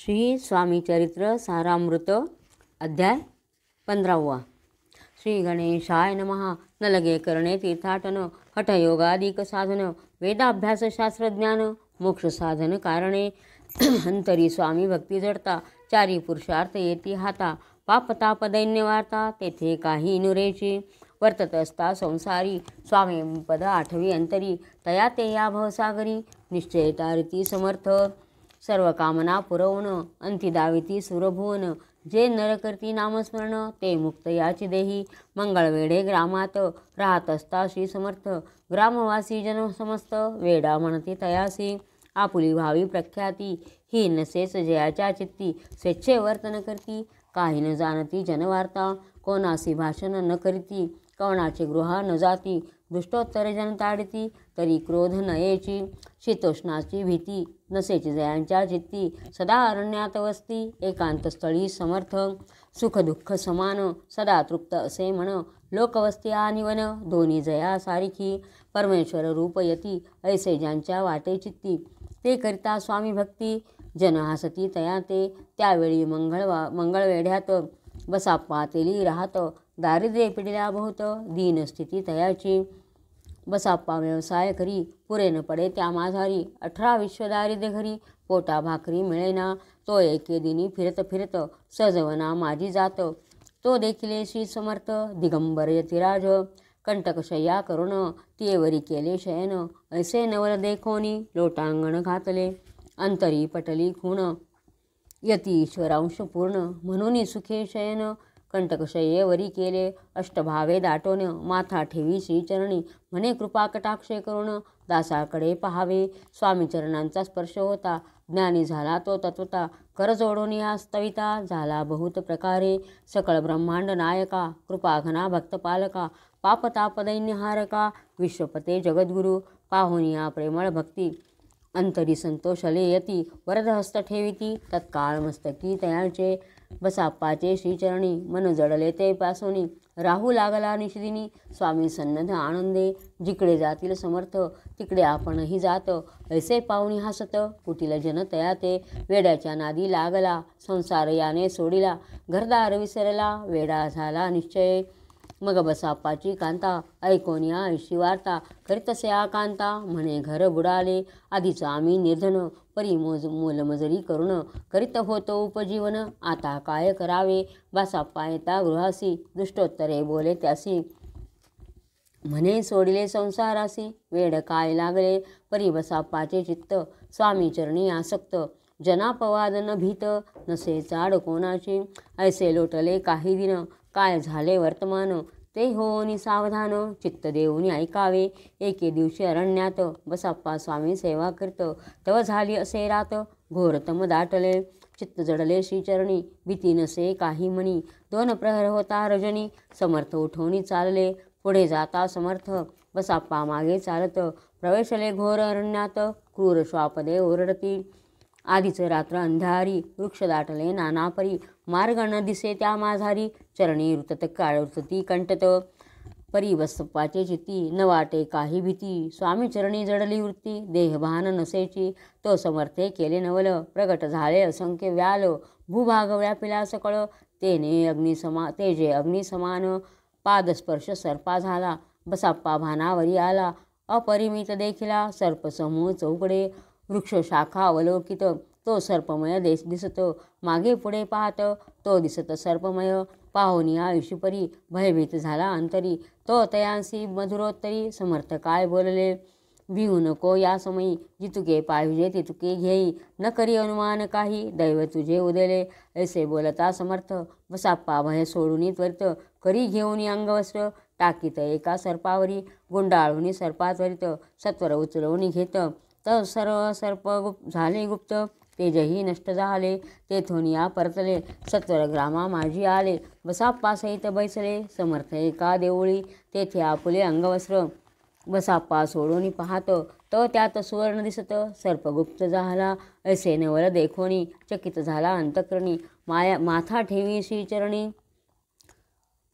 श्री स्वामी चरित्र सारामृत अध्याय 15. श्री गणेशाय नमः. न लगे करणे तीर्थाटन, हठयोगादिक साधन, वेदाभ्यास शास्त्रज्ञान, मोक्ष साधन कारणे. अंतरी स्वामी भक्ती जडता, चारी पुरुषार्थ येती हाता, पापताप दैन्य वार्ता, तेथे काही नुरेची. वर्तत असता संसारी, स्वामी पद आठवी अंतरी, तया ते या भवसागरी. निश्चय तारिती समर्थ, सर्व कामना पुरवण, अंती दाविती सुरभुवन. जे नर करती नामस्मरण, ते मुक्त याची देही. मंगळवेढे ग्रामात, राहत असता श्री समर्थ, ग्रामवासी जन समस्त, वेडा म्हणती तयासी. आपुली भावी प्रख्याती, ही नसेच जयाच्या चित्ती, स्वेच्छे वर्तन करती, काही न जाणती जनवार्ता. कोणासी भाषण न करीती, कवणाचे गृह न जाती, दुष्टोत्तर जन ताडिती, तरी क्रोध नयेची. शीतोष्णाची भीती, नसेची जयांच्या चित्ती, सदा अरण्यात वसती, एकांतस्थळी समर्थ. सुख दुःख समान, सदा तृप्त असे म्हण, लोकवस्ती आणि वन, दोन्ही जया सारिखी. परमेश्वर रूप यती, ऐसे ज्यांच्या वाटे चित्ती, ते करिता स्वामी भक्ती. जन हसती तया ते, त्यावेळी मंगळवेढ्यात, बसा पातेली राहत, दारिद्र्य पिढीला बहुत, दीनस्थिती तयाची. बसाप्पा व्यवसाय करी, पुरे न पडे त्या माझारी, 18 विश्व दारिद्र्य घरी, पोटा भाकरी मिळेना. तो एके दिनी फिरत फिरत, सजवना माझी जात, तो देखील श्री समर्थ, दिगंबर यतिराज. कंटकशय्या करुण, तियेवरी केले शयन, ऐसे नवल देखोनी, लोटांगण घातले, अंतरी पटली खूण, यती ईश्वरांश पूर्ण, म्हणून सुखे शयन. कंटकशय्येवरी केले अष्टभावे दाटोन, माथा ठेवी श्रीचरणी, म्हणे कृपा कटाक्षे करुण, दासाकडे पहावे. स्वामी चरणांचा स्पर्श होता, ज्ञानी झाला तो तत्वता, कर जोडून या स्तविता, झाला बहुत प्रकारे. सकळ ब्रह्मांड नायका, कृपाघना भक्तपालका, पापताप दैन्यहारका, विश्वपते जगद्गुरु, पाहुनिया प्रेमळ भक्ती, अंतरी संतोषले यती, वरदहस्त ठेविती, तत्काळ मस्तकी तयाचे. बसाप्पाचे श्रीचरणी, मन जडले ते पासोनी, राहू लागला निशिदिनी, स्वामी सन्नध आनंदे. जिकडे जातील समर्थ, तिकडे आपणही जात, ऐसे पाहुणी हसत, कुटील जन तया ते. वेड्याच्या नादी लागला, संसार याने सोडिला, घरदार विसरला, वेडा झाला निश्चय. मग बसाप्पाची कांता, ऐकोनिया ऐशी वार्ता, करीतसे आकांता, म्हणे घर बुडाले. आधीच आम्ही निर्धन, परी मोलमजुरी करून, करीत होतो उपजीवन, आता काय करावे. बसाप्पा येता गृहासी, दुष्टोत्तरे बोले त्यासी, म्हणे सोडिले संसारासी. वेड काय लागले, परी बसाप्पाचे चित्त, स्वामी चरणी आसक्त, जनापवाद न भीत, नसे चाड कोणाची. ऐसे लोटले काही दिन, काय झाले वर्तमान, ते होनी सावधान, चित्त देऊनी ऐकावे. एके दिवशी अरण्यात, बसाप्पा स्वामी सेवा करत, तव झाली असे रात, घोरतम दाटले, चित्त जडले श्रीचरणी, भीती नसे काही म्हणी. 2 प्रहर होता रजनी, समर्थ उठवणी चालले, पुढे जाता समर्थ, बसाप्पा मागे चालत, प्रवेशले घोर अरण्यात, क्रूर श्वापदे ओरडती. आधीच रात्र अंधारी, वृक्ष दाटले नानापरी, मार्ग न दिसे त्या माझारी, चरणी रुतत काळुतती कंटत, परी बसाप्पाचे चित्ती, न वाटे काही भीती. स्वामी चरणी जडली वृत्ती, देहभान नसेची, तो समर्थे केले नवल, प्रगट झाले असंख्य व्याल, भूभाग व्यापिला सकळ, तेजे अग्नी समान, पादस्पर्श सर्पा झाला, बसाप्पा भानावरी आला, अपरिमित देखिला सर्पसमूह चौकडे. वृक्ष शाखा अवलोकित, तो सर्पमय दिसत, मागे पुढे पाहत, तो दिसत सर्पमय, पाहुनिया ईशुपरी, भयभीत झाला अंतरी, तो तयांसी मधुरोत्तरी. समर्थ काय बोलले, भिवू नको या समयी, जितुके पाहिजे तितुके घेई, न करी अनुमान काही, दैव तुझे उदेले. ऐसे बोलता समर्थ, बसाप्पा भय सोडून त्वरित, करी घेऊन अंगवस्त्र, टाकीत एका सर्पावरी, गुंडाळून सर्पात्वरित, सत्वर उचलवून घेत, तर सर्व सर्प झाले गुप्त, तेजही नष्ट झाले, तेथून या परतले, सत्वर ग्रामा माझी आले. बसाप्पा सहित बैसले, समर्थ एका देऊळी, तेथे आपुले अंगवस्त्र, बसाप्पा सोडून पाहत, तो त्यात सुवर्ण दिसत, सर्पगुप्त झाला, ऐसे नवल देखोनी, चकित झाला अंतकरणी, माथा ठेवी श्रीचरणी,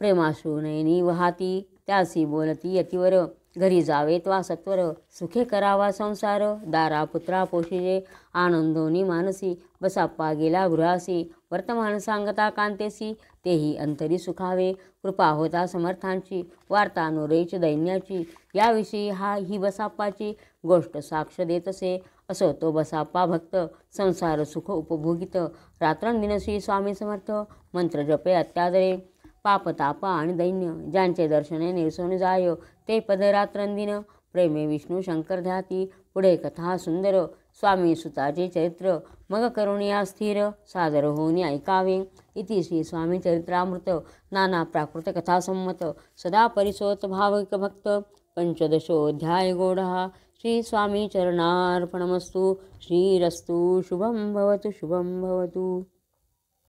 प्रेमाश्रू नयनी वहाती, त्यासी बोलती यतिवर, घरी जावे त्वा सत्वर, सुखे करावा संसार, दारा पुत्रा पोशिजे, आनंदोनी मानसी, बसाप्पा गेला गृहासी, वर्तमान सांगता कांतेसी, तेही अंतरी सुखावे, कृपा होता समर्थांची, वार्ता नोरेच दैन्याची, याविषयी ही बसाप्पाची गोष्ट साक्ष देतसे, असो तो बसाप्पा भक्त, संसार सुख उपभोगित, रात्रंदिनसी स्वामी समर्थ, मंत्र जपे अत्यादरे, पाप ताप आणि दैन्य, ज्यांचे दर्शने निरसोन जाय, ते पद रात्रंदिन, प्रेमे विष्णू शंकर ध्याती, पुढे कथा सुंदर, स्वामी सुताचे चरित्र, मग करुणिया स्थिर, सादर होऊन ऐकावे, इति श्री स्वामी चरित्रामृत, नाना प्राकृत कथासंमत, सदा परिसोत भाविक भक्त, पंचदशोऽध्याय गौडः. श्री स्वामी चरणार्पणमस्तु. श्रीरस्तु. शुभं भवतु. शुभं भवतु.